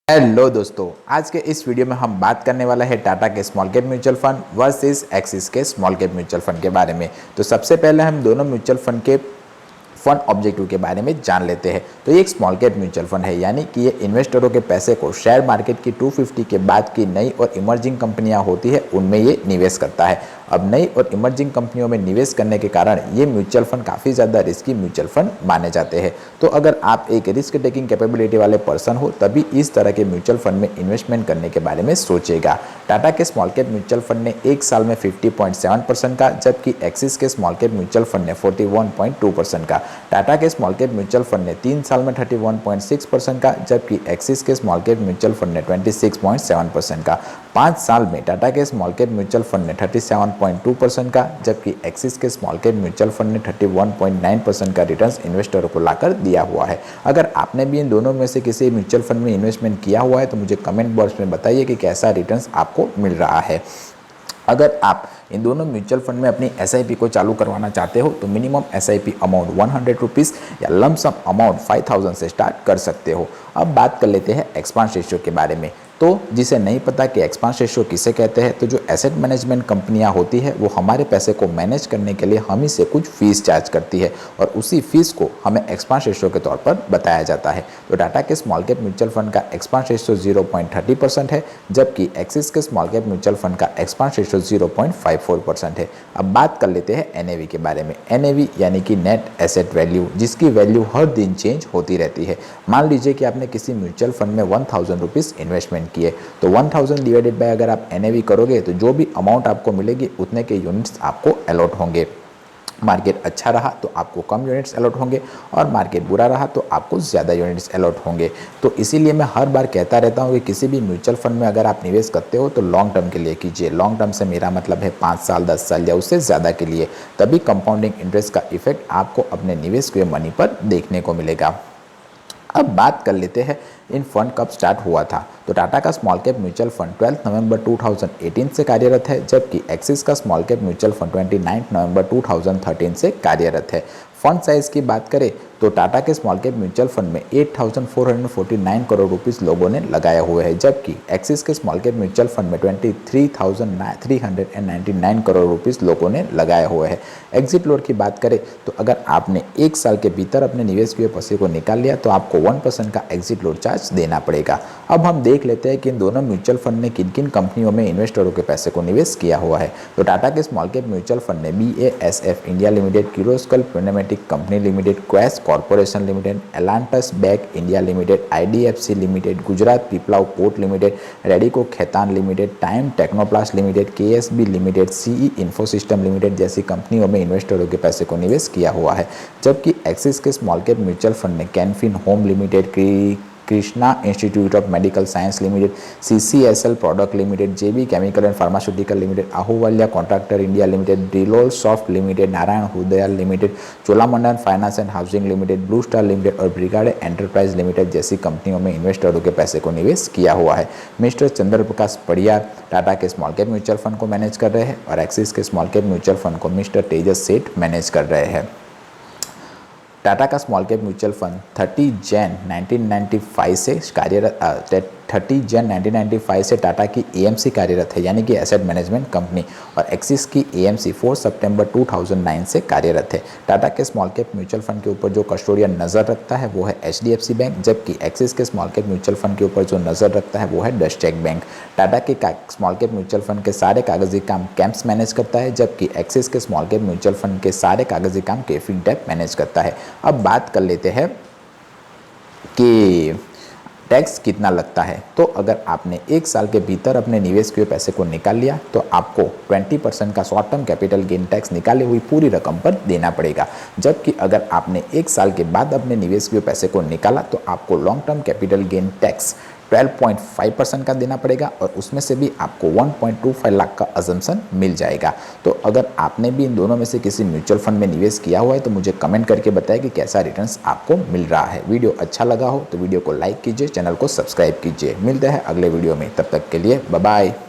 Hello दोस्तों, आज के इस वीडियो में हम बात करने वाला है टाटा के small cap mutual fund versus axis के स्मॉल कैप म्यूचुअल फंड के बारे में। तो सबसे पहले हम दोनों म्यूचुअल फंड के फंड ऑब्जेक्टिव के बारे में जान लेते हैं। तो ये एक स्मॉल कैप म्यूचुअल फंड है, यानी कि ये इन्वेस्टरों के पैसे को शेयर मार्केट की 250 के बाद की नई और इमर्जिंग कंपनियां होती है उनमें ये निवेश करता है। अब नई और इमर्जिंग कंपनियों में निवेश करने के कारण ये म्यूचुअल फंड काफ़ी ज़्यादा रिस्की म्यूचुअल फंड माने जाते हैं। तो अगर आप एक रिस्क टेकिंग कैपेबिलिटी वाले पर्सन हो तभी इस तरह के म्यूचुअल फंड में इन्वेस्टमेंट करने के बारे में सोचेगा। टाटा के स्मॉल कैप म्यूचुअल फंड ने एक साल में 50.7% का, जबकि एक्सिस के स्मॉल कैप म्यूचुअल फंड ने 41.2% का। टाटा के स्मॉल कैप म्यूचुअल फंड ने 3 साल में 31.6% का, जबकि एक्सिस के स्मॉल कैप म्यूचुअल फंड ने 26.7% का। 5 साल में टाटा के स्मॉल कैप म्यूचुअल फंड ने 37.2% का, जबकि एक्सिस के स्मॉल कैप म्यूचुअल फंड ने 31.9% का रिटर्न्स इन्वेस्टरों को लाकर दिया हुआ है। अगर आपने भी इन दोनों में से किसी म्यूचुअल फंड में इन्वेस्टमेंट किया हुआ है तो मुझे कमेंट बॉक्स में बताइए कि कैसा रिटर्न्स आपको मिल रहा है। अगर आप इन दोनों म्यूचुअल फंड में अपनी SIP को चालू करवाना चाहते हो तो मिनिमम SIP अमाउंट 100 रुपीज़ या लमसम अमाउंट 5000 से स्टार्ट कर सकते हो। अब बात कर लेते हैं एक्सपांस रेशियो के बारे में। तो जिसे नहीं पता कि एक्सपांस रेशियो किसे कहते हैं, तो जो एसेट मैनेजमेंट कंपनियां होती है वो हमारे पैसे को मैनेज करने के लिए हम ही से कुछ फीस चार्ज करती है और उसी फीस को हमें एक्सपांस रेशियो के तौर पर बताया जाता है। तो टाटा के स्मॉल कैप म्यूचुअल फंड का एक्सपांस रेशियो 0.30% है, जबकि एक्सिस के स्मॉल कैप म्यूचुअल फंड का एक्सपांस रेशियो 0.54% है। अब बात कर लेते हैं NAV के बारे में। NAV यानी कि नेट एसेट वैल्यू, जिसकी वैल्यू हर दिन चेंज होती रहती है। मान लीजिए कि आपने किसी म्यूचुअल फंड में 1000 रुपीज़ इन्वेस्टमेंट किए, तो 1000 डिवाइडेड बाय अगर आप NAV करोगे तो जो भी अमाउंट आपको मिलेगी उतने के यूनिट्स आपको अलॉट होंगे। मार्केट अच्छा रहा तो आपको कम यूनिट्स अलॉट होंगे और मार्केट बुरा रहा तो आपको ज़्यादा यूनिट्स अलॉट होंगे। तो इसीलिए मैं हर बार कहता रहता हूँ कि किसी भी म्यूचुअल फंड में अगर आप निवेश करते हो तो लॉन्ग टर्म के लिए कीजिए। लॉन्ग टर्म से मेरा मतलब है 5 साल, 10 साल या उससे ज़्यादा के लिए, तभी कंपाउंडिंग इंटरेस्ट का इफेक्ट आपको अपने निवेश हुए मनी पर देखने को मिलेगा। अब बात कर लेते हैं इन फंड कब स्टार्ट हुआ था। तो टाटा का स्मॉल कैप म्यूचुअल फंड 12 नवंबर 2018 से कार्यरत है, जबकि एक्सिस का स्मॉल कैप म्यूचुअल फंड 29 नवंबर 2013 से कार्यरत है। फंड साइज की बात करें तो टाटा के स्मॉल कैप म्यूचुअल फंड में 8449 करोड़ रुपीस लोगों ने लगाए हुए हैं, जबकि एक्सिस के स्मॉल कैप म्यूचुअल फंड में 23,399 करोड़ रुपीस लोगों ने लगाए हुए हैं। एग्जिट लोड की बात करें तो अगर आपने एक साल के भीतर अपने निवेश किए पैसे को निकाल लिया तो आपको 1% का एग्जिट लोड चार्ज देना पड़ेगा। अब हम देख लेते हैं कि इन दोनों म्यूचुअल फंड ने किन किन कंपनियों में इन्वेस्टरों के पैसे को निवेश किया हुआ है। तो टाटा के स्मॉल कैप म्यूचुअल फंड ने BASF India Limited, Kirloskar Pneumatic Company Limited, Quess Corporation Limited, Elantas Beck India Limited, IDFC Limited, Gujarat Pipavav Port Limited, Radico Khaitan Limited, Time Technoplast Limited, KSB Limited, CE Infosystem Limited जैसी कंपनियों में इन्वेस्टरों के पैसे को निवेश किया हुआ है। जबकि एक्सिस के स्मॉल कैप म्यूचुअल फंड ने Canfin Home Limited, Krishna Institute of Medical Science Limited, CCSL Product Limited, JB Chemical and Pharmaceutical Limited, Ahluwalia Contractor India Limited, डिलोल Soft Limited, Narayana Hrudayalaya Limited, Cholamandalam Finance and Housing Limited, Blue Star Limited और Brigade enterprise limited जैसी कंपनियों में इन्वेस्टरों के पैसे को निवेश किया हुआ है। मिस्टर चंद्र प्रकाश पड़ियार टाटा के स्मॉल कैप म्यूचुअल फंड को मैनेज कर रहे हैं और एक्सिस के स्मॉल कैप म्यूचुअल फंड को मिस्टर तेजस सेठ मैनेज कर रहे हैं। टाटा का small cap mutual fund 30 Jain 1995 से कार्यरत 30 जन 1995 से टाटा की AMC कार्यरत है, यानी कि एसेट मैनेजमेंट कंपनी, और एक्सिस की AMC 4 सितंबर 2009 से कार्यरत है। टाटा के स्मॉल कैप म्यूचुअल फंड के ऊपर जो कस्टोडियन नज़र रखता है वो है HDFC बैंक, जबकि एक्सिस के स्मॉल कैप म्यूचुअल फंड के ऊपर जो नज़र रखता है वो है डस्टेक बैंक। टाटा के स्मॉल कैप म्यूचुअल फंड के सारे कागजी काम कैंप्स मैनेज करता है, जबकि एक्सिस के स्मॉल कैप म्यूचुअल फंड के सारे कागजी काम केफिन टैप मैनेज करता है। अब बात कर लेते हैं कि टैक्स कितना लगता है। तो अगर आपने एक साल के भीतर अपने निवेश किए पैसे को निकाल लिया तो आपको 20% का short term capital gain tax निकाली हुई पूरी रकम पर देना पड़ेगा, जबकि अगर आपने एक साल के बाद अपने निवेश किए पैसे को निकाला तो आपको long term capital gain tax 12.5% का देना पड़ेगा और उसमें से भी आपको 1.25 लाख का अजम्पशन मिल जाएगा। तो अगर आपने भी इन दोनों में से किसी म्यूचुअल फंड में निवेश किया हुआ है तो मुझे कमेंट करके बताएं कि कैसा रिटर्न्स आपको मिल रहा है। वीडियो अच्छा लगा हो तो वीडियो को लाइक कीजिए, चैनल को सब्सक्राइब कीजिए। मिलते हैं अगले वीडियो में, तब तक के लिए बाय बाय।